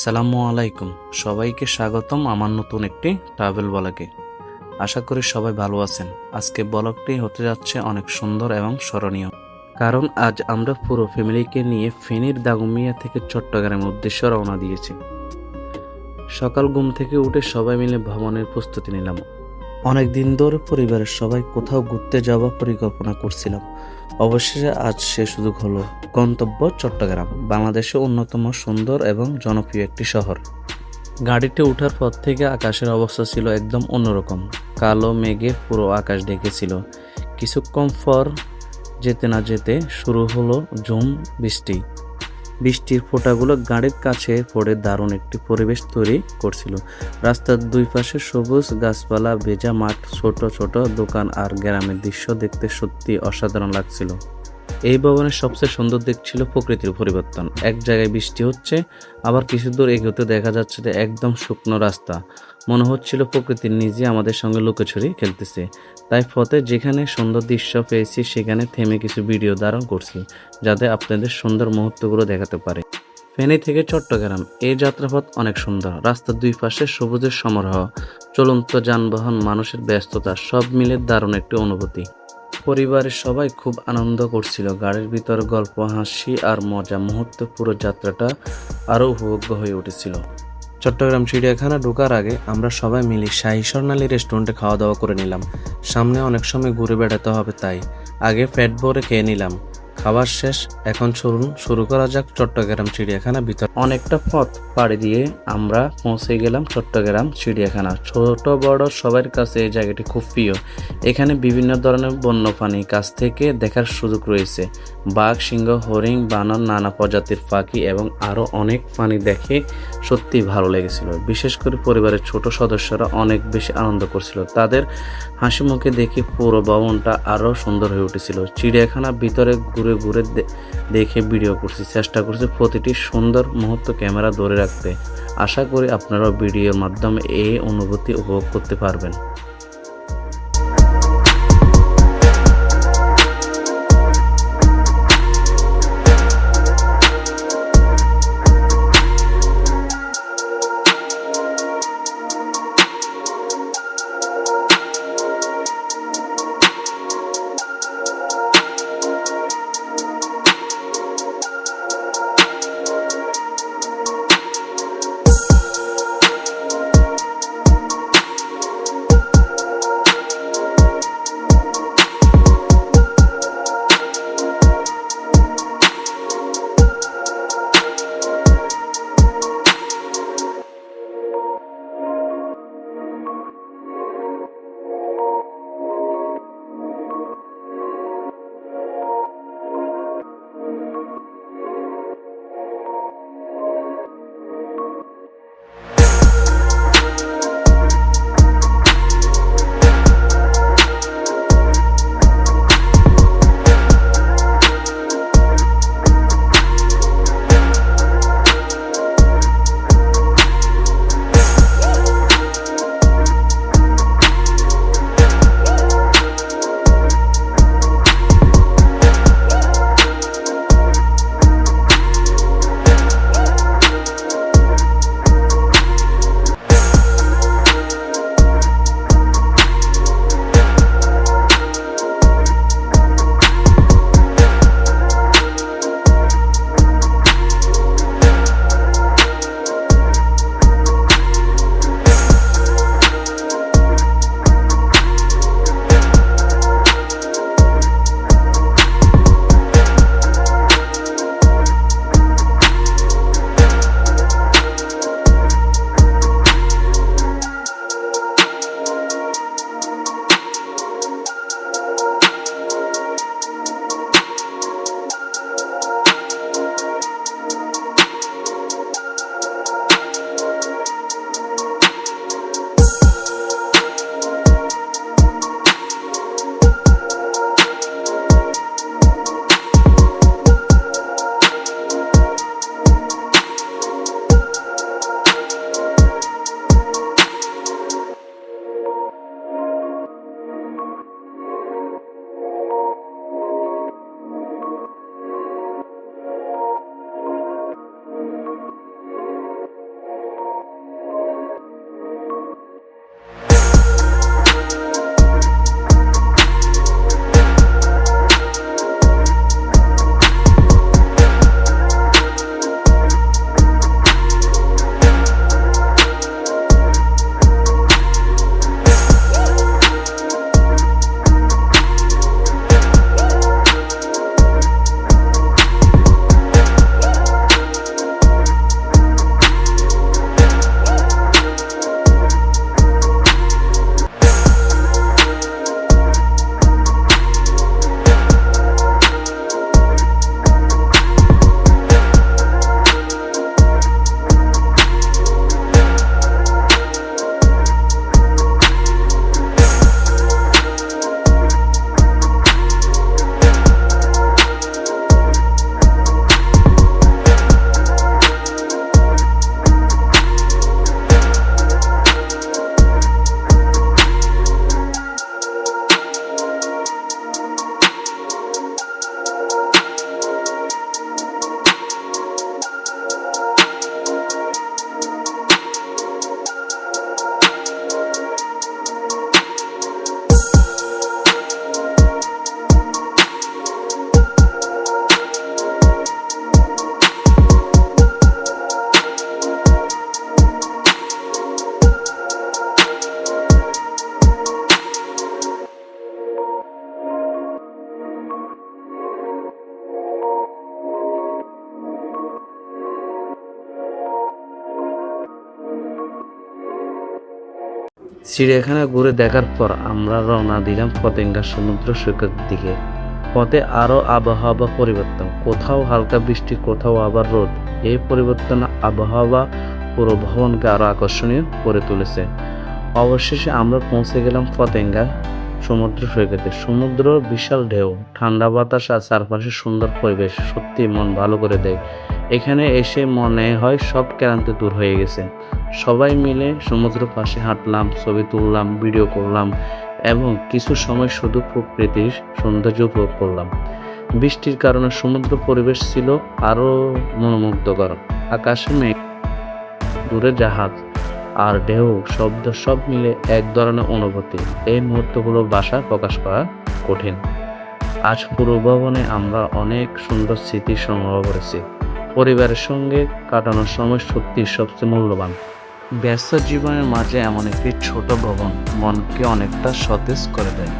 আসসালামু আলাইকুম। সবাইকে স্বাগতম আমার নতুন একটি ট্রাভেল ব্লগে। আশা করি সবাই ভালো আছেন। আজকে ব্লগটি হতে যাচ্ছে অনেক সুন্দর এবং স্মরণীয়, কারণ আজ আমরা পুরো ফ্যামিলিকে নিয়ে ফেনীর দাগনভূঞা থেকে চট্টগ্রামের উদ্দেশ্যে রওনা দিয়েছি। সকাল ঘুম থেকে উঠে সবাই মিলে ভ্রমণের প্রস্তুতি নিলাম। অনেক দিন ধরে পরিবারের সবাই কোথাও ঘুরতে যাওয়ার পরিকল্পনা করছিলাম। অবশেষে আজ সে সুযোগ হলো। গন্তব্য চট্টগ্রাম, বাংলাদেশের অন্যতম সুন্দর এবং জনপ্রিয় একটি শহর। গাড়িতে ওঠার পর থেকে আকাশের অবস্থা ছিল একদম অন্যরকম। কালো মেঘে পুরো আকাশ ঢেকেছিল। কিছুক্ষণ পর যেতে না যেতে শুরু হলো ঝুম বৃষ্টি। বৃষ্টির ফোঁটাগুলো গাড়ির কাছে পড়ে দারুণ একটি পরিবেশ তৈরি করছিল। রাস্তার দুই পাশে সবুজ গাছপালা, ভেজা মাঠ, ছোট ছোট দোকান আর গ্রামের দৃশ্য দেখতে সত্যি অসাধারণ লাগছিল। এই ভবনের সবচেয়ে সুন্দর দিক ছিল প্রকৃতির পরিবর্তন। এক জায়গায় বৃষ্টি হচ্ছে, আবার কিছু দূর এগোতে দেখা যাচ্ছে যে একদম শুকনো রাস্তা। মনে হচ্ছিল প্রকৃতি নিজে আমাদের সঙ্গে লুকোচুরি খেলতেছে। তাই পথে যেখানে সুন্দর দৃশ্য পেয়েছি সেখানে থেমে কিছু ভিডিও ধারণ করছি, যাতে আপনাদের সুন্দর মুহূর্তগুলো দেখাতে পারে। ফেনী থেকে চট্টগ্রাম এই যাত্রাপথ অনেক সুন্দর। রাস্তার দুই পাশে সবুজের সমারোহ, চলন্ত যানবাহন, মানুষের ব্যস্ততা, সব মিলে দারুণ একটি অনুভূতি। পরিবারের সবাই খুব আনন্দ করছিল। গাড়ির ভিতর গল্প, হাসি আর মজা মুহূর্তে পুরো যাত্রাটা আরও উপভোগ্য হয়ে উঠেছিল। চট্টগ্রাম চিড়িয়াখানা ঢোকার আগে আমরা সবাই মিলে শাহী স্বর্ণালী রেস্টুরেন্টে খাওয়া দাওয়া করে নিলাম। সামনে অনেক সময় ঘুরে বেড়াতে হবে, তাই আগে পেট ভরে খেয়ে নিলাম। খাবার শেষ, এখন শুরু করা যাক চট্টগ্রাম চিড়িয়াখানা ভিতর। অনেকটা পথ পাড়ি দিয়ে আমরা পৌঁছে গেলাম চট্টগ্রাম চিড়িয়াখানা। ছোট বড় সবার কাছে এই জায়গাটি খুব প্রিয়। এখানে বিভিন্ন ধরনের বন্যপ্রাণী কাছ থেকে দেখার সুযোগ রয়েছে। বাঘ, সিংহ, হরিণ, বানর, নানা প্রজাতির পাখি এবং আরও অনেক প্রাণী দেখে সত্যি ভালো লেগেছিল। বিশেষ করে পরিবারের ছোট সদস্যরা অনেক বেশি আনন্দ করছিল। তাদের হাসি মুখে দেখে পুরো ভবনটা আরও সুন্দর হয়ে উঠেছিল। চিড়িয়াখানার ভিতরে ঘুরে ঘুরে দেখে ভিডিও করছি, চেষ্টা করছি প্রতিটি সুন্দর মুহূর্ত ক্যামেরা ধরে রাখতে। আশা করি আপনারাও ভিডিওর মাধ্যমে এই অনুভূতি উপভোগ করতে পারবেন। চিড়িয়াখানা ঘুরে দেখার পর আমরা রওনা দিলাম পতেঙ্গা সমুদ্র সৈকতের দিকে। পথে আরও আবহাওয়া পরিবর্তন, কোথাও হালকা বৃষ্টি, কোথাও আবার রোদ। এই পরিবর্তন আবহাওয়া পুরো ভ্রমণকে আরও আকর্ষণীয় করে তুলেছে। অবশেষে আমরা পৌঁছে গেলাম পতেঙ্গা সমুদ্র সৈকতে। সমুদ্র বিশাল ঢেউ, ঠান্ডা বাতাস আর চারপাশে সুন্দর পরিবেশ সত্যি মন ভালো করে দেয়। এখানে এসে মনে হয় সব ক্লান্তি দূর হয়ে গেছে। সবাই মিলে সমুদ্র পাশে হাঁটলাম, ছবি তুললাম, ভিডিও করলাম এবং কিছু সময় শুধু প্রকৃতির সৌন্দর্য উপভোগ করলাম। বৃষ্টির কারণে সমুদ্র পরিবেশ ছিল আরও মনোমুগ্ধকর। আকাশে মেঘ, দূরে জাহাজ আর ঢেউ শব্দ সব মিলে এক ধরনের অনুভূতি। এই মুহূর্তগুলো ভাষায় প্রকাশ করা কঠিন। আজ পুরো ভবনে আমরা অনেক সুন্দর স্মৃতি সংগ্রহ করেছি। পরিবারের সঙ্গে কাটানোর সময় সত্যি সবচেয়ে মূল্যবান। ব্যস্ত জীবনের মাঝে এমন একটি ছোট ভবন মনকে অনেকটা সতেজ করে দেয়।